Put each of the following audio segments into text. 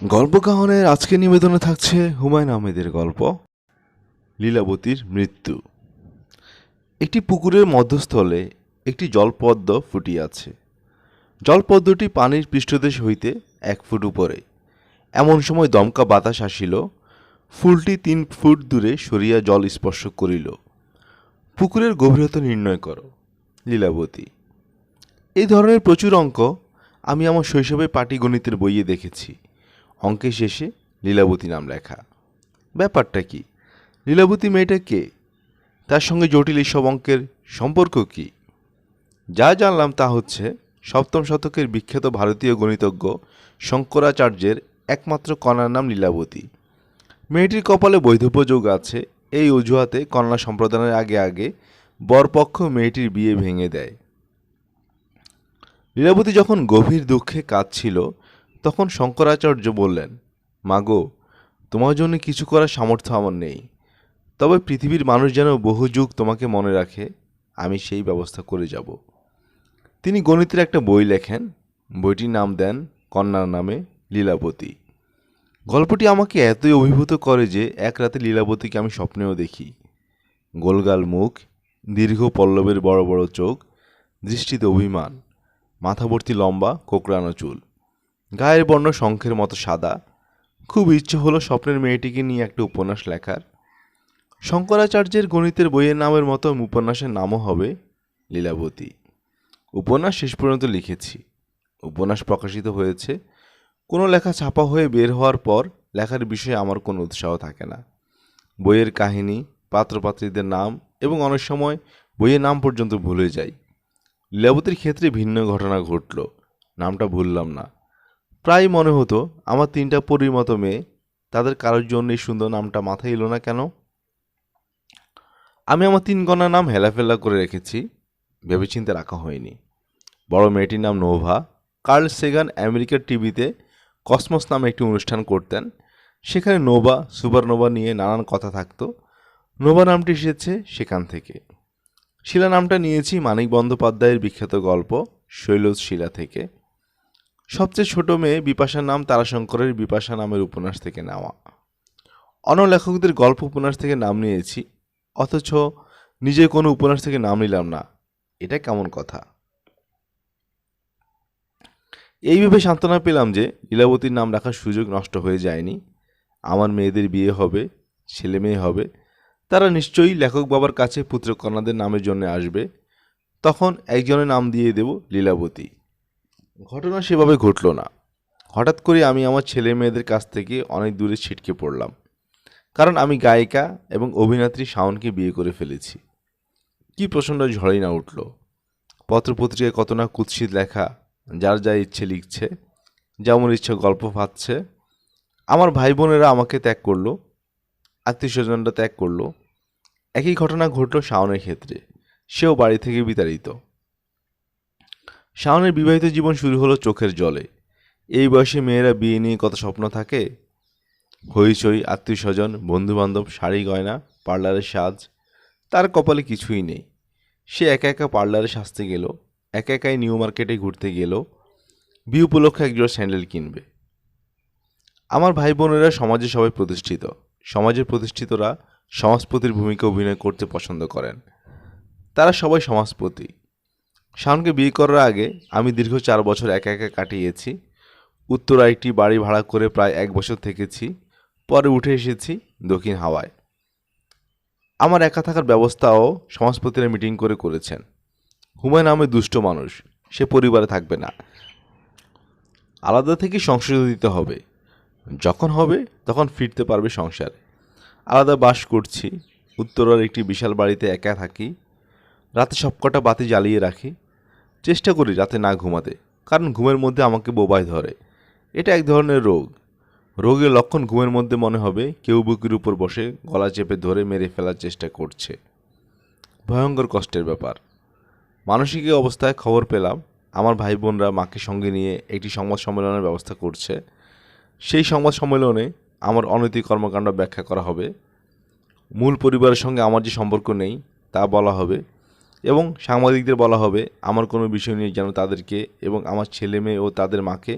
গল্প কাহনের আজকের নিবেদনে থাকছে হুমায়ুন আহমেদের গল্প লীলাবতীর মৃত্যু। একটি পুকুরের মধ্যস্থলে একটি জলপদ্ম ফুটিয়াছে। জলপদ্মটি পানির পৃষ্ঠদেশ হইতে 1 ফুট উপরে। এমন সময় দমকা বাতাস আসিল, ফুলটি 3 ফুট দূরে সরিয়া জল স্পর্শ করিল। পুকুরের গভীরতা নির্ণয় করো, লীলাবতী। এই ধরনের প্রচুর অঙ্ক আমি আমার শৈশবে পাটিগণিতের বইয়ে দেখেছি। অঙ্কের শেষে লীলাবতী নাম লেখা। ব্যাপারটা কি? লীলাবতী মেয়েটা কে? তার সঙ্গে জটিল এসব অঙ্কের সম্পর্ক কি? যা জানলাম তা হচ্ছে, 7ম শতকের বিখ্যাত ভারতীয় গণিতজ্ঞ শঙ্করাচার্যের একমাত্র কন্যার নাম লীলাবতী। মেয়েটির কপালে বৈধব্য যোগ আছে, এই অজুহাতে কন্যা সম্প্রদানের আগে আগে বরপক্ষ মেয়েটির বিয়ে ভেঙে দেয়। লীলাবতী যখন গভীর দুঃখে কাঁদছিল, তখন শঙ্করাচার্য বললেন, মাগো, তোমার জন্য কিছু করার সামর্থ্য আমার নেই, তবে পৃথিবীর মানুষ যেন বহু যুগ তোমাকে মনে রাখে, আমি সেই ব্যবস্থা করে যাব। তিনি গণিতের একটা বই লেখেন, বইটির নাম দেন কন্যার নামে লীলাবতী। গল্পটি আমাকে এতই অভিভূত করে যে এক রাতে লীলাবতীকে আমি স্বপ্নেও দেখি। গোলগাল মুখ, দীর্ঘ পল্লবের বড় বড় চোখ, দৃষ্টিতে অভিমান, মাথা ভর্তি লম্বা কোকড়ানো চুল, গায়ের বর্ণ শঙ্খের মতো সাদা। খুব ইচ্ছে হলো স্বপ্নের মেয়েটিকে নিয়ে একটা উপন্যাস লেখার। শঙ্করাচার্যের গণিতের বইয়ের নামের মতো উপন্যাসের নামও হবে লীলাবতী। উপন্যাস শেষ পর্যন্ত লিখেছি। উপন্যাস প্রকাশিত হয়েছে। কোনো লেখা ছাপা হয়ে বের হওয়ার পর লেখার বিষয়ে আমার কোনো উৎসাহ থাকে না। বইয়ের কাহিনী, পাত্রপাত্রীদের নাম এবং অনেক সময় বইয়ের নাম পর্যন্ত ভুলে যাই। লীলাবতীর ক্ষেত্রে ভিন্ন ঘটনা ঘটল, নামটা ভুললাম না। প্রায় মনে হতো আমার 3টা পরীর মতো মেয়ে, তাদের কারোর জন্য এই সুন্দর নামটা মাথায় এলো না কেন? আমি আমার 3 কন্যার নাম হেলাফেলা করে রেখেছি, ভেবেচিন্তে রাখা হয়নি। বড় মেয়েটির নাম নোভা। কার্ল সেগান আমেরিকার টিভিতে কসমস নামে একটি অনুষ্ঠান করতেন। সেখানে নোভা সুপারনোভা নিয়ে নানান কথা থাকতো। নোভা নামটি এসেছে সেখান থেকে। শিলা নামটা নিয়েছি মানিক বন্দ্যোপাধ্যায়ের বিখ্যাত গল্প শৈলজ শিলা থেকে। সবচেয়ে ছোট মেয়ে বিপাশার নাম তারাশঙ্করের বিপাশা নামের উপন্যাস থেকে নেওয়া। অন্য লেখকদের গল্প উপন্যাস থেকে নাম নিয়েছি, অথচ নিজের কোনো উপন্যাস থেকে নাম নিলাম না। এটা কেমন কথা? এই ভেবে সান্ত্বনা পেলাম যে লীলাবতীর নাম রাখার সুযোগ নষ্ট হয়ে যায়নি। আমার মেয়েদের বিয়ে হবে, ছেলে মেয়ে হবে, তারা নিশ্চয়ই লেখক বাবার কাছে পুত্রকন্যাদের নামের জন্য আসবে। তখন একজনের নাম দিয়ে দেব লীলাবতী। ঘটনা সেভাবে ঘটল না। হঠাৎ করে আমি আমার ছেলে মেয়েদের কাছ থেকে অনেক দূরে ছিটকে পড়লাম, কারণ আমি গায়িকা এবং অভিনেত্রী শাওনকে বিয়ে করে ফেলেছি। কি প্রচণ্ড ঝড়ই না উঠল। পত্রপত্রিকায় কত না কুৎসিত লেখা, যার যা ইচ্ছে লিখছে, যেমন ইচ্ছে গল্প ফাঁদছে। আমার ভাই বোনেরা আমাকে ত্যাগ করলো, আত্মীয় স্বজনরা ত্যাগ করলো। একই ঘটনা ঘটল শাওনের ক্ষেত্রে, সেও বাড়ি থেকে বিতাড়িত। শাওনের বিবাহিত জীবন শুরু হলো চোখের জলে। এই বয়সে মেয়েরা বিয়ে নিয়ে কত স্বপ্ন থাকে, হইচই, আত্মীয় স্বজন, বন্ধুবান্ধব, শাড়ি গয়না, পার্লারের সাজ। তার কপালে কিছুই নেই। সে একা একা পার্লারে সাজতে গেল, একা একাই নিউ মার্কেটে ঘুরতে গেল, বিয়ে উপলক্ষে একজোড়া স্যান্ডেল কিনবে। আমার ভাই বোনেরা সমাজে সবাই প্রতিষ্ঠিত। সমাজের প্রতিষ্ঠিতরা সমাজপতির ভূমিকা অভিনয় করতে পছন্দ করেন। তারা সবাই সমাজপতি। শাওনকে বিয়ে করার আগে আমি দীর্ঘ 4 বছর একা একা কাটিয়েছি। উত্তরা একটি বাড়ি ভাড়া করে প্রায় 1 বছর থেকেছি। পরে উঠে এসেছি দক্ষিণ হাওয়ায়। আমার একা থাকার ব্যবস্থাও সমাজপতিরা মিটিং করে করেছেন। হুমায়ুন আহমেদ দুষ্ট মানুষ, সে পরিবারে থাকবে না, আলাদা থেকে সংসার দিতে হবে। যখন হবে তখন ফিরতে পারবে সংসারে। আলাদা বাস করছি, উত্তরার একটি বিশাল বাড়িতে একা থাকি। রাতে সবকটা বাতি জ্বালিয়ে রাখি। চেষ্টা করি রাতে না ঘুমাতে, কারণ ঘুমের মধ্যে আমাকে বোবায় ধরে। এটা এক ধরনের রোগ। রোগের লক্ষণ ঘুমের মধ্যে মনে হবে কেউ বুকের উপর বসে গলা চেপে ধরে মেরে ফেলার চেষ্টা করছে। ভয়ঙ্কর কষ্টের ব্যাপার। মানসিক অবস্থায় খবর পেলাম আমার ভাই বোনরা মাকে সঙ্গে নিয়ে একটি সংবাদ সম্মেলনের ব্যবস্থা করছে। সেই সংবাদ সম্মেলনে আমার অনৈতিক কর্মকাণ্ড ব্যাখ্যা করা হবে। মূল পরিবারের সঙ্গে আমার যে সম্পর্ক নেই তা বলা হবে, এবং সাংবাদিকদের বলা হবে আমার কোনো বিষয় নিয়ে যেন তাদেরকে এবং আমার ছেলে মেয়ে ও তাদের মাকে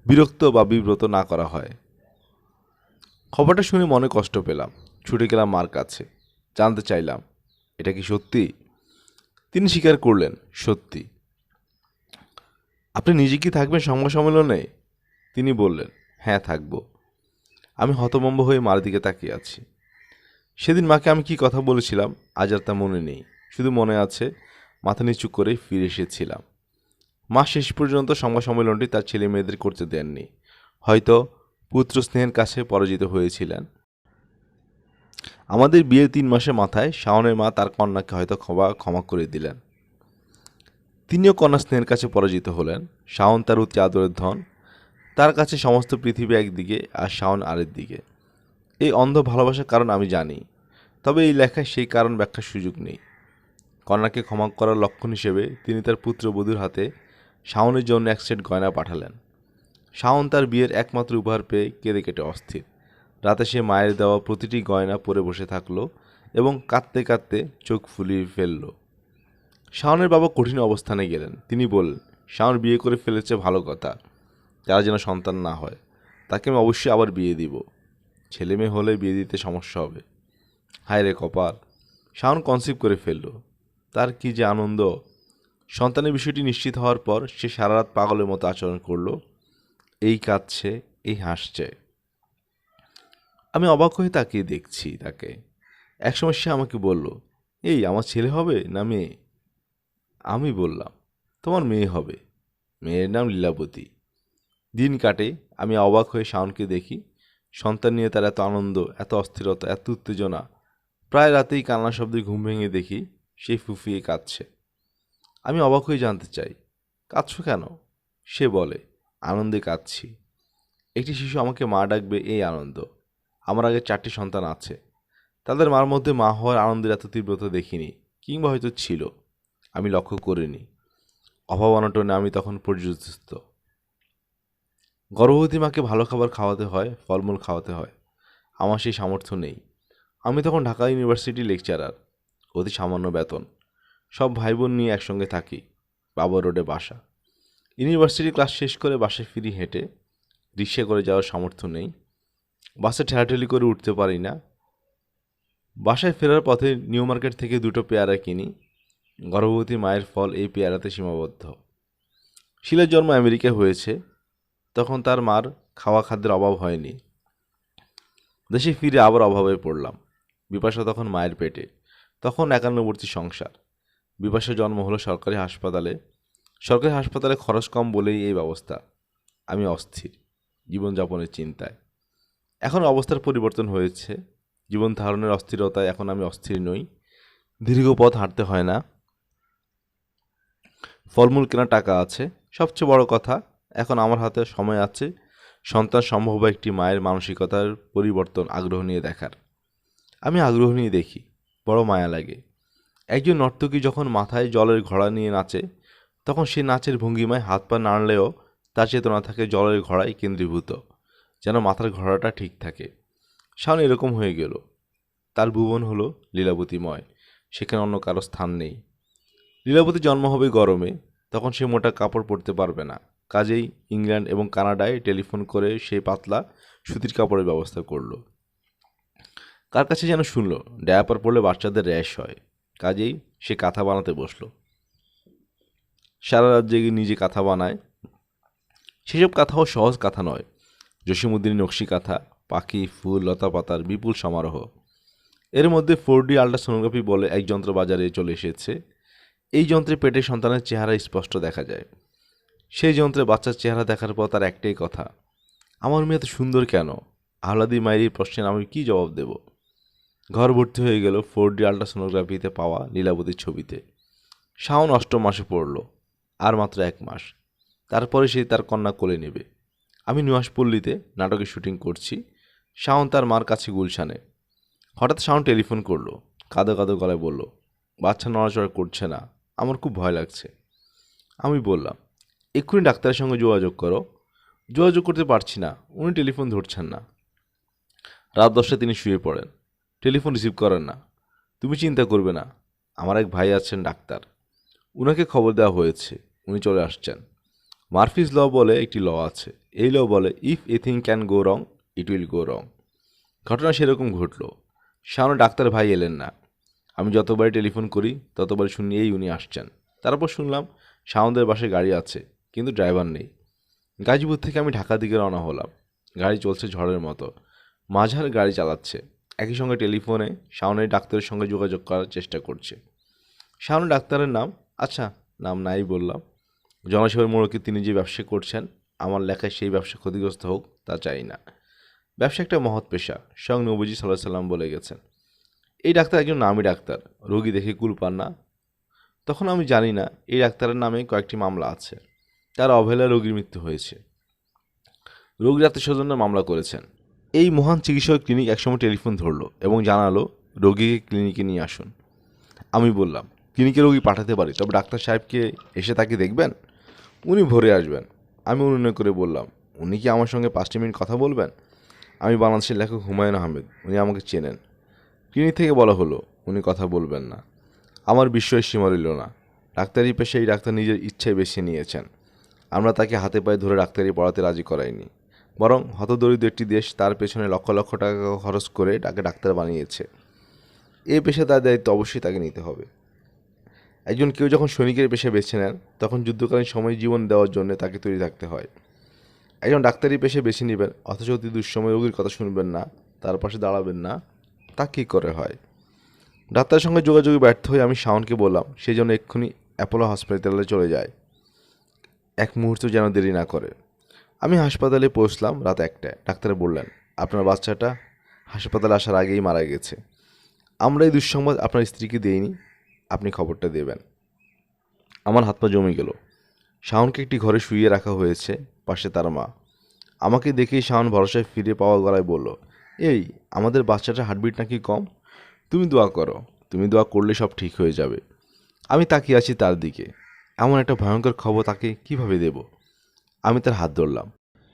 বিরক্ত বা বিব্রত না করা হয়। খবরটা শুনে মনে কষ্ট পেলাম। ছুটে গেলাম মার কাছে, জানতে চাইলাম এটা কি সত্যি। তিনি স্বীকার করলেন, সত্যি। আপনি নিজে কি থাকবেন সংবাদ সম্মেলনে? তিনি বললেন, হ্যাঁ থাকব। আমি হতভম্ব হয়ে মার দিকে তাকিয়ে আছি। সেদিন মাকে আমি কি কথা বলেছিলাম আজ আর তা মনে নেই, শুধু মনে আছে মাথা নিচু করে ফিরে এসেছিলাম। মা শেষ পর্যন্ত সংবাদ সম্মেলনটি তার ছেলে মেয়েদের করতে দেননি। হয়তো পুত্র স্নেহের কাছে পরাজিত হয়েছিলেন। আমাদের বিয়ের 3 মাসের মাথায় শাওনের মা তার কন্যাকে হয়তো ক্ষমা করে দিলেন। তিনিও কন্যা স্নেহের কাছে পরাজিত হলেন। শাওন তার অতি আদরের ধন, তার কাছে সমস্ত পৃথিবী একদিকে আর শাওন আরেক দিকে। এই অন্ধ ভালোবাসার কারণ আমি জানি, তবে এই লেখায় সেই কারণ ব্যাখ্যার সুযোগ নেই। কন্যাকে ক্ষমা করার লক্ষণ হিসেবে তিনি তার পুত্রবধূর হাতে শাওনের জন্য এক সেট গয়না পাঠালেন। শাওন তার বিয়ের একমাত্র উপহার পেয়ে কেঁদে কেটে অস্থির। রাতে সে মায়ের দেওয়া প্রতিটি গয়না পরে বসে থাকলো এবং কাঁদতে কাঁদতে চোখ ফুলিয়ে ফেলল। শাওনের বাবা কঠিন অবস্থানে গেলেন। তিনি বললেন, শাওন বিয়ে করে ফেলেছে ভালো কথা, তারা যেন সন্তান না হয়। তাকে আমি অবশ্যই আবার বিয়ে দিব। ছেলে মেয়ে হলে বিয়ে দিতে সমস্যা হবে। হায় রে কপাল, শাওন কনসিভ করে ফেলল। তার কি যে আনন্দ! সন্তানের বিষয়টি নিশ্চিত হওয়ার পর সে সারা রাত পাগলের মতো আচরণ করলো। এই কাঁদছে, এই হাসছে। আমি অবাক হয়ে তাকিয়ে দেখছি তাকে। একসময় সে আমাকে বলল, এই আমার ছেলে হবে না মেয়ে? আমি বললাম, তোমার মেয়ে হবে। মেয়ের নাম লীলাবতী। দিন কাটে, আমি অবাক হয়ে শাওনকে দেখি। সন্তান নিয়ে তার এত আনন্দ, এত অস্থিরতা, এত উত্তেজনা। প্রায় রাতেই কান্না শব্দে ঘুম ভেঙে দেখি সে ফুঁফিয়ে কাঁদছে। আমি অবাক হয়ে জানতে চাই, কাঁদছো কেন? সে বলে, আনন্দে কাঁদছি। একটি শিশু আমাকে মা ডাকবে, এই আনন্দ। আমার আগে 4টি সন্তান আছে, তাদের মার মধ্যে মা হওয়ার আনন্দের এত তীব্রতা দেখিনি, কিংবা হয়তো ছিল, আমি লক্ষ্য করিনি। অভাব অনটনে আমি তখন পর্যুদস্ত। গর্ভবতী মাকে ভালো খাবার খাওয়াতে হয়, ফলমূল খাওয়াতে হয়। আমার সেই সামর্থ্য নেই। আমি তখন ঢাকা ইউনিভার্সিটি লেকচারার, অতি সামান্য বেতন। সব ভাই বোন নিয়ে একসঙ্গে থাকি। বাবর রোডে বাসা। ইউনিভার্সিটি ক্লাস শেষ করে বাসায় ফিরি হেঁটে। রিক্সা করে যাওয়ার সামর্থ্য নেই। বাসে ঠেলাঠেলি করে উঠতে পারি না। বাসায় ফেরার পথে নিউ মার্কেট থেকে 2টো পেয়ারা কিনি। গর্ভবতী মায়ের ফল এই পেয়ারাতে সীমাবদ্ধ। শিলার জন্ম আমেরিকায় হয়েছে, তখন তার মার খাওয়া খাদ্যের অভাব হয়নি। দেশে ফিরে আবার অভাবে পড়লাম। বিপাশা তখন মায়ের পেটে, তখন একান্নবর্তী সংসার। বিপাশার জন্ম হলো সরকারি হাসপাতালে। সরকারি হাসপাতালে খরচ কম বলেই এই ব্যবস্থা। আমি অস্থির, জীবনযাপনের চিন্তায়। এখন অবস্থার পরিবর্তন হয়েছে। জীবন ধারণের অস্থিরতায় এখন আমি অস্থির নই। দীর্ঘ পথ হাঁটতে হয় না। ফলমূল কেনার টাকা আছে। সবচেয়ে বড় কথা, এখন আমার হাতে সময় আছে সন্তান সম্ভব একটি মায়ের মানসিকতার পরিবর্তন আগ্রহ নিয়ে দেখার। আমি আগ্রহ নিয়ে দেখি, বড় মায়া লাগে। একজন নর্তকী যখন মাথায় জলের ঘোড়া নিয়ে নাচে, তখন সে নাচের ভঙ্গিমায় হাত পা নাড়লেও তার চেতনা থাকে জলের ঘোড়ায় কেন্দ্রীভূত, যেন মাথার ঘোড়াটা ঠিক থাকে। শাওন এরকম হয়ে গেল। তার ভুবন হলো লীলাবতীময়, সেখানে অন্য কারো স্থান নেই। লীলাবতী জন্ম হবে গরমে, তখন সে মোটা কাপড় পরতে পারবে না। কাজেই ইংল্যান্ড এবং কানাডায় টেলিফোন করে সেই পাতলা সুতির কাপড়ের ব্যবস্থা করল। কার কাছে যেন শুনল ডায়াপার পরলে বাচ্চাদের র্যাশ হয়। কাজেই সে কাঁথা বানাতে বসল। সারা রাত জেগে নিজে কাঁথা বানায়। সেসব কাঁথাও সহজ কাঁথা নয়। জসীমউদ্দিনী নকশি কাঁথা, পাখি, ফুল, লতা পাতার বিপুল সমারোহ। এর মধ্যে 4D আল্ট্রাসোনোগ্রাফি বলে এক যন্ত্র বাজারে চলে এসেছে। এই যন্ত্রে পেটে সন্তানের চেহারা স্পষ্ট দেখা যায়। সেই যন্ত্রে বাচ্চার চেহারা দেখার পর তার একটাই কথা, আমার মেয়ে এত সুন্দর কেন? আহ্লাদি মায়ের প্রশ্নের আমি কি জবাব দেব? ঘর ভর্তি হয়ে গেল 4D আল্ট্রাসোনোগ্রাফিতে পাওয়া লীলাবতীর ছবিতে। শাওন 8ম মাসে পড়ল। আর মাত্র 1 মাস, তারপরে সে তার কন্যা কোলে নেবে। আমি নুহাশপল্লীতে নাটকের শুটিং করছি। শাওন তার মার কাছে গুলশানে। হঠাৎ শাওন টেলিফোন করলো, কাঁদো কাঁদো গলায় বলল, বাচ্চা নড়াচড়া করছে না, আমার খুব ভয় লাগছে। আমি বললাম, এক্ষুনি ডাক্তারের সঙ্গে যোগাযোগ করো। যোগাযোগ করতে পারছি না, উনি টেলিফোন ধরছেন না। রাত 10টায় তিনি শুয়ে পড়েন, টেলিফোন রিসিভ করেন না। তুমি চিন্তা করবে না, আমার এক ভাই আছেন ডাক্তার, উনাকে খবর দেওয়া হয়েছে, উনি চলে আসছেন। মার্ফিস ল বলে একটি ল আছে। এই ল বলে if anything can go wrong it will go wrong. ঘটনা সেরকম ঘটল। সামনে ডাক্তার ভাই এলেন না। আমি যতবারই টেলিফোন করি ততবারই শুনি এই উনি আসছেন। তারপর শুনলাম শাওনদের বাসায় গাড়ি আছে, কিন্তু ড্রাইভার নেই। গাজীপুর থেকে আমি ঢাকার দিকে রওনা হলাম। গাড়ি চলছে ঝড়ের মতো। মাঝার গাড়ি চালাচ্ছে। একই সঙ্গে টেলিফোনে শাওনের ডাক্তারের সঙ্গে যোগাযোগ করার চেষ্টা করছে। শাওনের ডাক্তারের নাম, আচ্ছা নাম নাই বললাম। জনসেবার মোড়কে তিনি যে ব্যবসা করছেন, আমার লেখায় সেই ব্যবসা ক্ষতিগ্রস্ত হোক তা চাই না। ব্যবসা একটা মহৎ পেশা, স্বয়ং নবীজি সাল্লাহ সাল্লাম বলে গেছেন। এই ডাক্তার একজন নামী ডাক্তার, রোগী দেখে কুল পান না। তখন আমি জানি না এই ডাক্তারের নামে কয়েকটি মামলা আছে। তার অবহেলায় রোগীর মৃত্যু হয়েছে। রোগীর আত্মীয়স্বজনরা মামলা করেছেন। এই মহান চিকিৎসক ক্লিনিক একসময় টেলিফোন ধরলো এবং জানালো রোগীকে ক্লিনিকে নিয়ে আসুন। আমি বললাম, ক্লিনিকে রোগী পাঠাতে পারি, তবে ডাক্তার সাহেবকে এসে তাকে দেখবেন? উনি ভোরে আসবেন। আমি অনুনয় করে বললাম, উনি কি আমার সঙ্গে 5 মিনিট কথা বলবেন? আমি বাংলাদেশের লেখক হুমায়ুন আহমেদ, উনি আমাকে চেনেন। ক্লিনিক থেকে বলা হলো উনি কথা বলবেন না। আমার বিস্ময়ের সীমা রইল না। ডাক্তারি পেশায় এই ডাক্তার নিজের ইচ্ছায় বেছে নিয়েছেন। আমরা তাকে হাতে পায়ে ধরে ডাক্তারি পড়াতে রাজি করাইনি, বরং হতদরিদ্র একটি দেশ তার পেছনে লক্ষ লক্ষ টাকা খরচ করে তাকে ডাক্তার বানিয়েছে। এই পেশাদার দায়িত্ব অবশ্যই তাকে নিতে হবে। একজন কেউ যখন সৈনিকের পেশা বেছে নেন, তখন যুদ্ধকালীন সময় জীবন দেওয়ার জন্য তাকে তৈরি থাকতে হয়। একজন ডাক্তারি পেশা বেছে নেবেন, অথচ অতি দুঃসময় রোগীর কথা শুনবেন না, তার পাশে দাঁড়াবেন না, তা কী করে হয়? ডাক্তারের সঙ্গে যোগাযোগে ব্যর্থ হয়ে আমি শাওনকে বললাম সে যেন এক্ষুনি অ্যাপোলো হসপিটালে চলে যায়, এক মুহূর্ত যেন দেরি না করে। আমি হাসপাতালে পৌঁছলাম রাত 1টায়। ডাক্তার বললেন, আপনার বাচ্চাটা হাসপাতালে আসার আগেই মারা গেছে। আমরা এই দুঃসংবাদ আপনার স্ত্রীকে দেইনি, আপনি খবরটা দেবেন। আমার হাত পা জমে গেল। শাওনকে একটি ঘরে শুইয়ে রাখা হয়েছে, পাশে তার মা। আমাকে দেখেই শাওন ভরসায় ফিরে পাওয়া গলায় বলল, এই আমাদের বাচ্চাটার হার্টবিট নাকি কম, তুমি দোয়া করো, তুমি দোয়া করলে সব ঠিক হয়ে যাবে। আমি তাকিয়ে আছি তার দিকে। এমন একটা ভয়ঙ্কর খবর তাকে কিভাবে দেব? আমি তার হাত ধরলাম।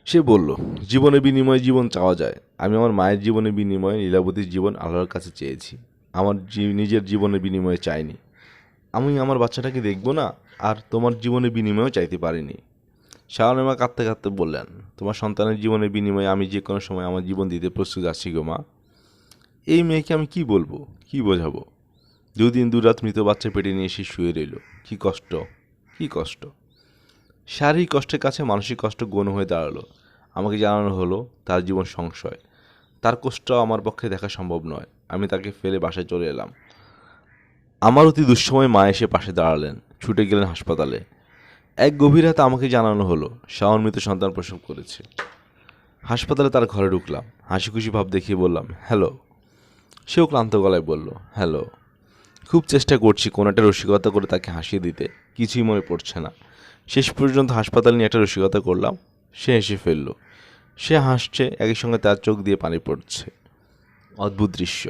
সে বলল, জীবনের বিনিময়ে জীবন চাওয়া যায়। আমি আমার মায়ের জীবনের বিনিময়ে লীলাবতীর জীবন আল্লাহর কাছে চেয়েছি, আমার নিজের জীবনের বিনিময়ে চাইনি। আমি আমার বাচ্চাটাকে দেখব না, আর তোমার জীবনের বিনিময়েও চাইতে পারিনি। শাওনের মা কাঁদতে কাঁদতে বললেন, তোমার সন্তানের জীবনের বিনিময়ে আমি যে কোনো সময় আমার জীবন দিতে প্রস্তুত আছি গো মা। এই মেয়েকে আমি কি বলবো, কি বোঝাবো? 2 দিন 2 রাত মৃত বাচ্চা পেটে নিয়ে এসে শুয়ে রইল। কি কষ্ট, কি কষ্ট! শারীরিক কষ্টের কাছে মানসিক কষ্ট গৌণ হয়ে দাঁড়ালো। আমাকে জানানো হলো তার জীবন সংশয়। তার কষ্ট আমার পক্ষে দেখা সম্ভব নয়। আমি তাকে ফেলে বাসায় চলে এলাম। আমার অতি দুঃসময়ে মা এসে পাশে দাঁড়ালেন, ছুটে গেলেন হাসপাতালে। এক গভীর রাতে আমাকে জানানো হলো শাওন মৃত সন্তান প্রসব করেছে। হাসপাতালে তার ঘরে ঢুকলাম, হাসি খুশি ভাব দেখিয়ে বললাম, হ্যালো। সেও ক্লান্ত গলায় বলল, হ্যালো। খুব চেষ্টা করছি কোনো একটা রসিকতা করে তাকে হাসিয়ে দিতে, কিছুই মনে পড়ছে না। শেষ পর্যন্ত হাসপাতাল নিয়ে একটা রসিকতা করলাম। সে হেসে ফেলল। সে হাসছে, একই সঙ্গে তার চোখ দিয়ে পানি পড়ছে। অদ্ভুত দৃশ্য।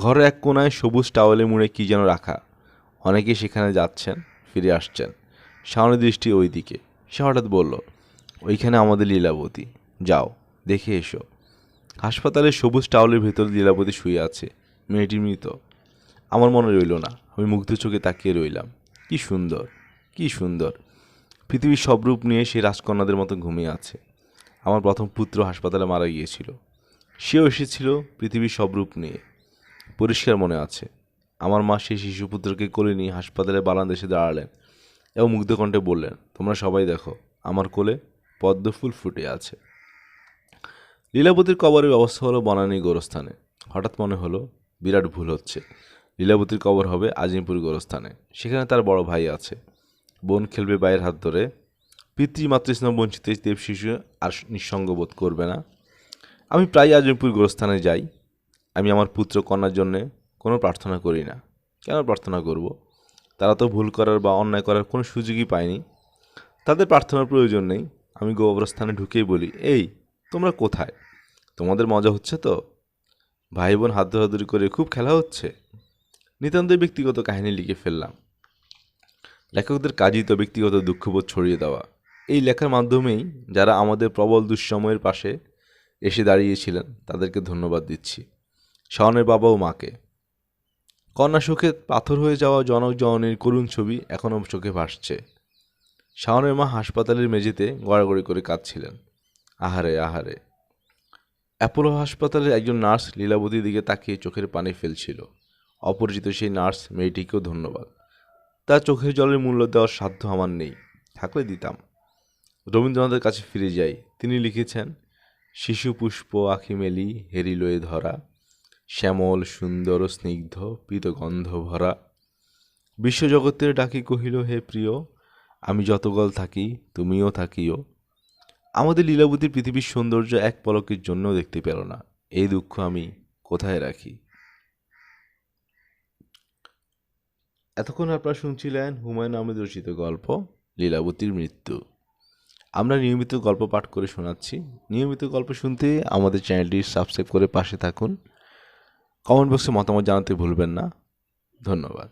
ঘরের এক কোনায় সবুজ টাওয়ালে মুড়ে কী যেন রাখা। অনেকেই সেখানে যাচ্ছেন, ফিরে আসছেন। শাওনের দৃষ্টি ওই দিকে। সে হঠাৎ বলল, ওইখানে আমাদের লীলাবতী, যাও দেখে এসো। হাসপাতালের সবুজ টাওয়ালের ভেতর লীলাবতী শুয়ে আছে। মেয়েটি মৃত। আমার মনে রইল না। আমি মুগ্ধ চোখে তাকিয়ে রইলাম। কি সুন্দর, কি সুন্দর! পৃথিবীর সব রূপ নিয়ে সে রাজকন্যাদের মতো ঘুমিয়ে আছে। আমার প্রথম পুত্র হাসপাতালে মারা গিয়েছিল। সেও এসেছিল পৃথিবীর সব রূপ নিয়ে। পরিষ্কার মনে আছে। আমার মা সেই শিশুপুত্রকে কোলে নিয়ে হাসপাতালের বারান্দায় এসে দাঁড়ালেন এবং মুগ্ধ কণ্ঠে বললেন, তোমরা সবাই দেখো, আমার কোলে পদ্ম ফুল ফুটে আছে। লীলাবতীর কবরের ব্যবস্থা হলো বনানী গোরস্থানে। হঠাৎ মনে হলো বিরাট ভুল হচ্ছে। লীলাবতীর কবর হবে আজিমপুর গোরস্থানে। সেখানে তার বড় ভাই আছে। বোন খেলবে ভাইয়ের হাত ধরে। পিতৃমাতৃস্নেহ বঞ্চিত দেব শিশু আর নিঃসঙ্গ বোধ করবে না। আমি প্রায় আজিমপুর গোরস্থানে যাই। আমি আমার পুত্র কন্যার জন্যে কোনো প্রার্থনা করি না। কেন প্রার্থনা করব? তারা তো ভুল করার বা অন্যায় করার কোনো সুযোগই পায়নি। তাদের প্রার্থনার প্রয়োজন নেই। আমি কবরস্থানে ঢুকেই বলি, এই তোমরা কোথায়? তোমাদের মজা হচ্ছে তো? ভাই বোন হাত ধরাধরি করে খুব খেলা হচ্ছে। নিতান্তই ব্যক্তিগত কাহিনী লিখে ফেললাম। লেখকদের কাজই তো ব্যক্তিগত দুঃখবোধ ছড়িয়ে দেওয়া। এই লেখার মাধ্যমেই যারা আমাদের প্রবল দুঃসময়ের পাশে এসে দাঁড়িয়েছিলেন তাদেরকে ধন্যবাদ দিচ্ছি। শাওনের বাবা ও মাকে। কন্যা সুখে পাথর হয়ে যাওয়া জনক জননীর করুণ ছবি এখনও চোখে ভাসছে। শাওনের মা হাসপাতালের মেঝেতে গড়াগড়ি করে কাঁদছিলেন। আহারে আহারে! অ্যাপোলো হাসপাতালের একজন নার্স লীলাবতীর দিকে তাকিয়ে চোখের পানি ফেলছিল। অপরিচিত সেই নার্স মেয়েটিকেও ধন্যবাদ। তার চোখের জলের মূল্য দেওয়ার সাধ্য আমার নেই, থাকলে দিতাম। রবীন্দ্রনাথের কাছে ফিরে যাই। তিনি লিখেছেন, শিশু পুষ্প আঁখি মেলি হেরিলয়ে ধরা, শ্যামল সুন্দর স্নিগ্ধ পীতগন্ধ ভরা, বিশ্বজগতের ডাকি কহিল হে প্রিয়, আমি যতকাল থাকি তুমিও থাকিও। আমাদের লীলাবতীর পৃথিবীর সৌন্দর্য এক পলকের জন্য দেখতে পেল না। এই দুঃখ আমি কোথায় রাখি? এতক্ষণ আপনারা শুনছিলেন হুমায়ুন আহমেদ রচিত গল্প লীলাবতীর মৃত্যু। আমরা নিয়মিত গল্প পাঠ করে শোনাচ্ছি। নিয়মিত গল্প শুনতে আমাদের চ্যানেলটি সাবস্ক্রাইব করে পাশে থাকুন। কমেন্ট বক্সে মতামত জানাতে ভুলবেন না। ধন্যবাদ।